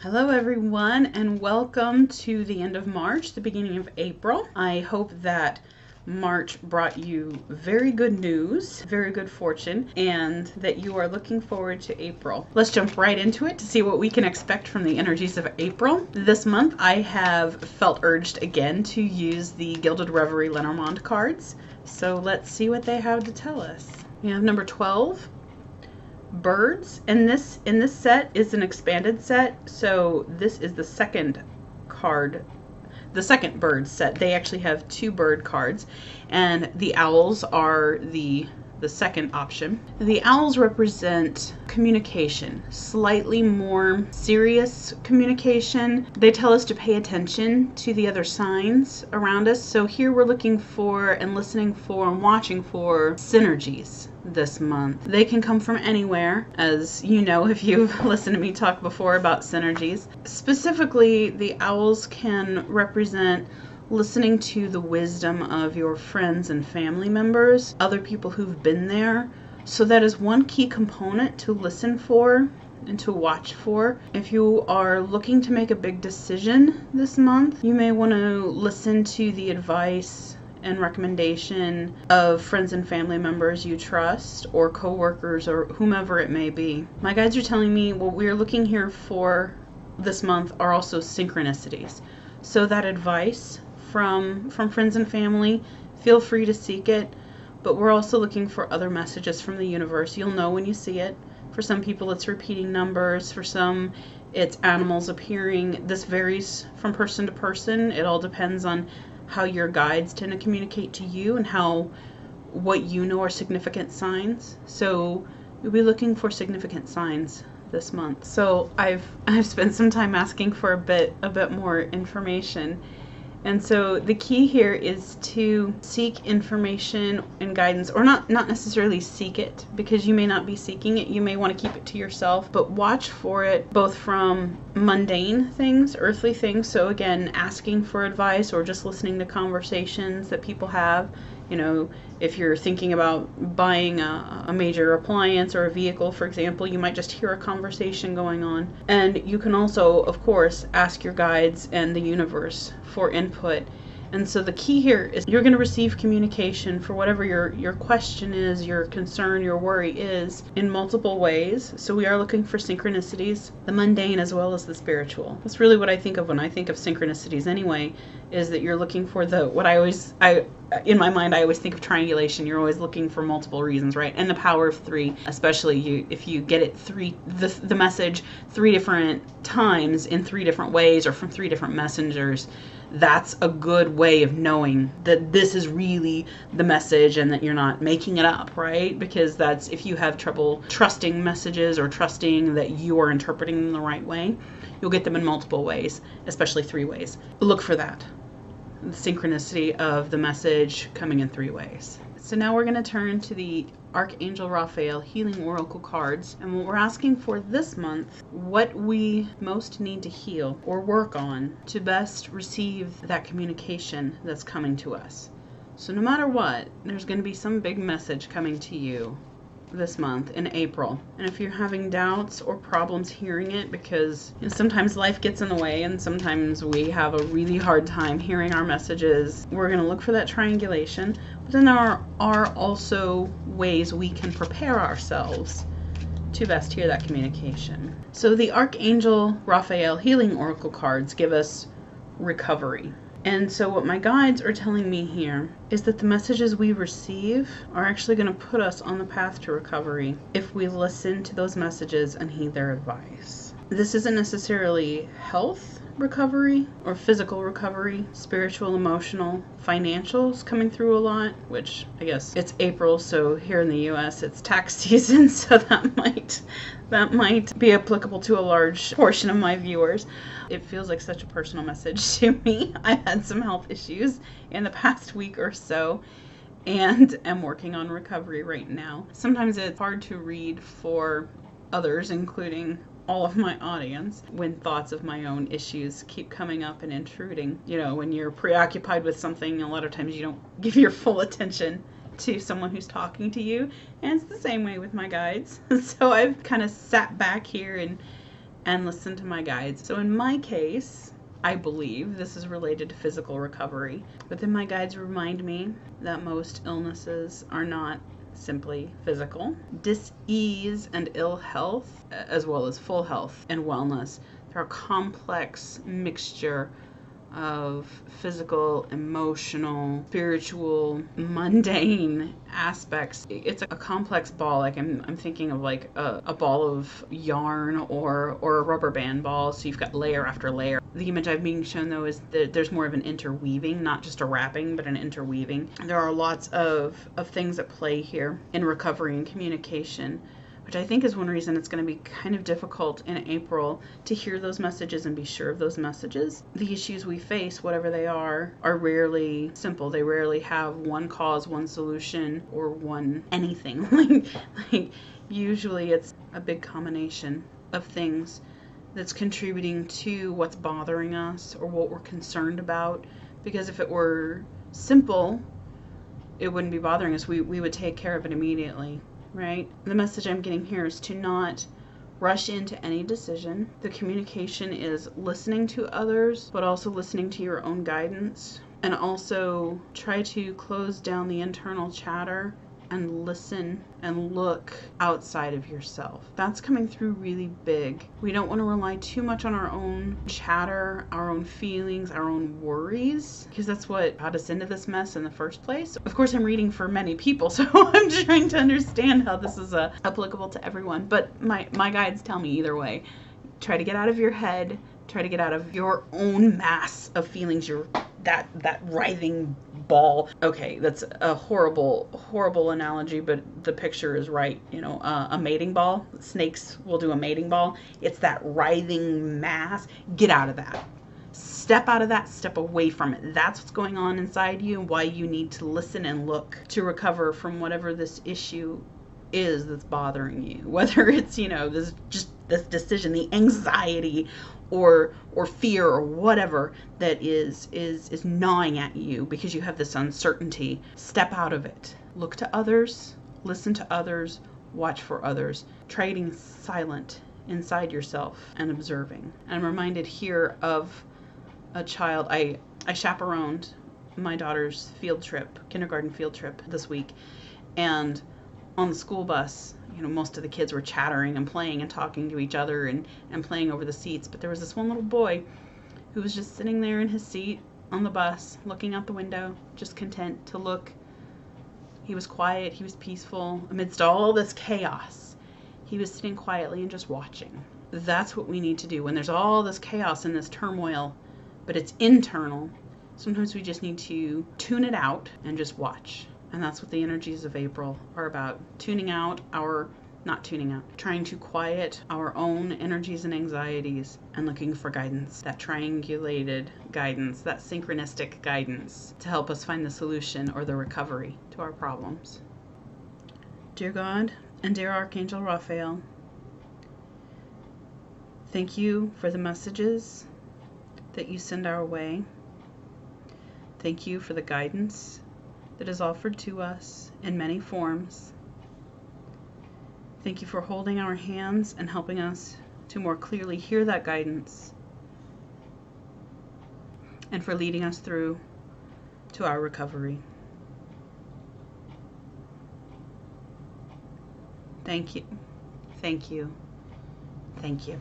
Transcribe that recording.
Hello everyone, and welcome to the end of March, the beginning of April. I hope that March brought you very good news, very good fortune, and that you are looking forward to April. Let's jump right into it to see what we can expect from the energies of April. This month I have felt urged again to use the Gilded Reverie Lenormand cards, so let's see what they have to tell us. We have number 12. Birds, and this set is an expanded set, so this is the second card, the second bird set. They actually have two bird cards, and the owls are the second option. The owls represent communication, slightly more serious communication. They tell us to pay attention to the other signs around us. So here we're looking for and listening for and watching for synergies this month. They can come from anywhere, as you know if you've listened to me talk before about synergies. Specifically, the owls can represent listening to the wisdom of your friends and family members, other people who've been there. So that is one key component to listen for and to watch for. If you are looking to make a big decision this month, you may want to listen to the advice and recommendation of friends and family members you trust, or coworkers, or whomever it may be. My guides are telling me what we're looking here for this month are also synchronicities. So that advice from friends and family, feel free to seek it, but we're also looking for other messages from the universe. You'll know when you see it. For some people it's repeating numbers, for some it's animals appearing. This varies from person to person. It all depends on how your guides tend to communicate to you and what you know are significant signs. So you'll be looking for significant signs this month. So I've spent some time asking for a bit more information. And so the key here is to seek information and guidance, or not necessarily seek it, because you may not be seeking it. You may want to keep it to yourself, but watch for it both from mundane things, earthly things. So again, asking for advice or just listening to conversations that people have. You know, if you're thinking about buying a major appliance or a vehicle, for example, you might just hear a conversation going on. And you can also, of course, ask your guides and the universe for input. And so the key here is you're going to receive communication for whatever your question is, your concern, your worry is, in multiple ways. So we are looking for synchronicities, the mundane as well as the spiritual. That's really what I think of when I think of synchronicities anyway, is that you're looking for in my mind, I always think of triangulation. You're always looking for multiple reasons, right? And the power of three, especially if you get it the message 3 different times in 3 different ways or from 3 different messengers, that's a good way of knowing that this is really the message and that you're not making it up, right? Because that's, if you have trouble trusting messages or trusting that you are interpreting them the right way, you'll get them in multiple ways, especially 3 ways. Look for that. The synchronicity of the message coming in 3 ways. So now we're going to turn to the Archangel Raphael Healing Oracle cards, and what we're asking for this month, what we most need to heal or work on to best receive that communication that's coming to us. So no matter what, there's going to be some big message coming to you this month in April. And if you're having doubts or problems hearing it, because sometimes life gets in the way and sometimes we have a really hard time hearing our messages, we're going to look for that triangulation. But then there are also ways we can prepare ourselves to best hear that communication. So the Archangel Raphael Healing Oracle cards give us recovery. And so what my guides are telling me here is that the messages we receive are actually going to put us on the path to recovery if we listen to those messages and heed their advice. This isn't necessarily health recovery or physical recovery, spiritual, emotional, financials coming through a lot, which I guess it's April, so here in the US it's tax season, so that might be applicable to a large portion of my viewers. It feels like such a personal message to me. I've had some health issues in the past week or so and am working on recovery right now. Sometimes it's hard to read for others, including all of my audience, when thoughts of my own issues keep coming up and intruding. You know, when you're preoccupied with something, a lot of times you don't give your full attention to someone who's talking to you, and it's the same way with my guides. So I've kind of sat back here and listen to my guides. So in my case, I believe this is related to physical recovery, but then my guides remind me that most illnesses are not simply physical. Dis-ease and ill health, as well as full health and wellness, they're a complex mixture of physical, emotional, spiritual, mundane aspects. It's a complex ball. Like I'm thinking of like a ball of yarn or a rubber band ball. So you've got layer after layer. The image I'm being shown though is that there's more of an interweaving, not just a wrapping, but an interweaving. There are lots of things at play here in recovery and communication, which I think is one reason it's going to be kind of difficult in April to hear those messages and be sure of those messages. The issues we face, whatever they are rarely simple. They rarely have one cause, one solution, or one anything. like usually it's a big combination of things that's contributing to what's bothering us or what we're concerned about. Because if it were simple, it wouldn't be bothering us. We would take care of it immediately. Right? The message I'm getting here is to not rush into any decision. The communication is listening to others, but also listening to your own guidance, and also try to close down the internal chatter and listen and look outside of yourself. That's coming through really big. We don't want to rely too much on our own chatter, our own feelings, our own worries, because that's what got us into this mess in the first place. Of course, I'm reading for many people, so I'm trying to understand how this is applicable to everyone. But my guides tell me either way. Try to get out of your head. Try to get out of your own mass of feelings, that writhing ball. Okay, that's a horrible analogy, but the picture is right. You know, a mating ball. Snakes will do a mating ball. It's that writhing mass. Get out of that. Step out of that. Step away from it. That's what's going on inside you and why you need to listen and look to recover from whatever this issue is that's bothering you. Whether it's, you know, this decision, the anxiety or fear or whatever that is gnawing at you because you have this uncertainty. Step out of it. Look to others, listen to others, watch for others. Try getting silent inside yourself and observing. I'm reminded here of a child. I chaperoned my daughter's kindergarten field trip this week, and on the school bus, you know, most of the kids were chattering and playing and talking to each other and playing over the seats. But there was this one little boy who was just sitting there in his seat on the bus, looking out the window, just content to look. He was quiet. He was peaceful. Amidst all this chaos, he was sitting quietly and just watching. That's what we need to do when there's all this chaos and this turmoil, but it's internal. Sometimes we just need to tune it out and just watch. And that's what the energies of April are about. Trying to quiet our own energies and anxieties and looking for guidance, that triangulated guidance, that synchronistic guidance to help us find the solution or the recovery to our problems. Dear God and dear Archangel Raphael, thank you for the messages that you send our way. Thank you for the guidance that is offered to us in many forms. Thank you for holding our hands and helping us to more clearly hear that guidance, and for leading us through to our recovery. Thank you. Thank you. Thank you.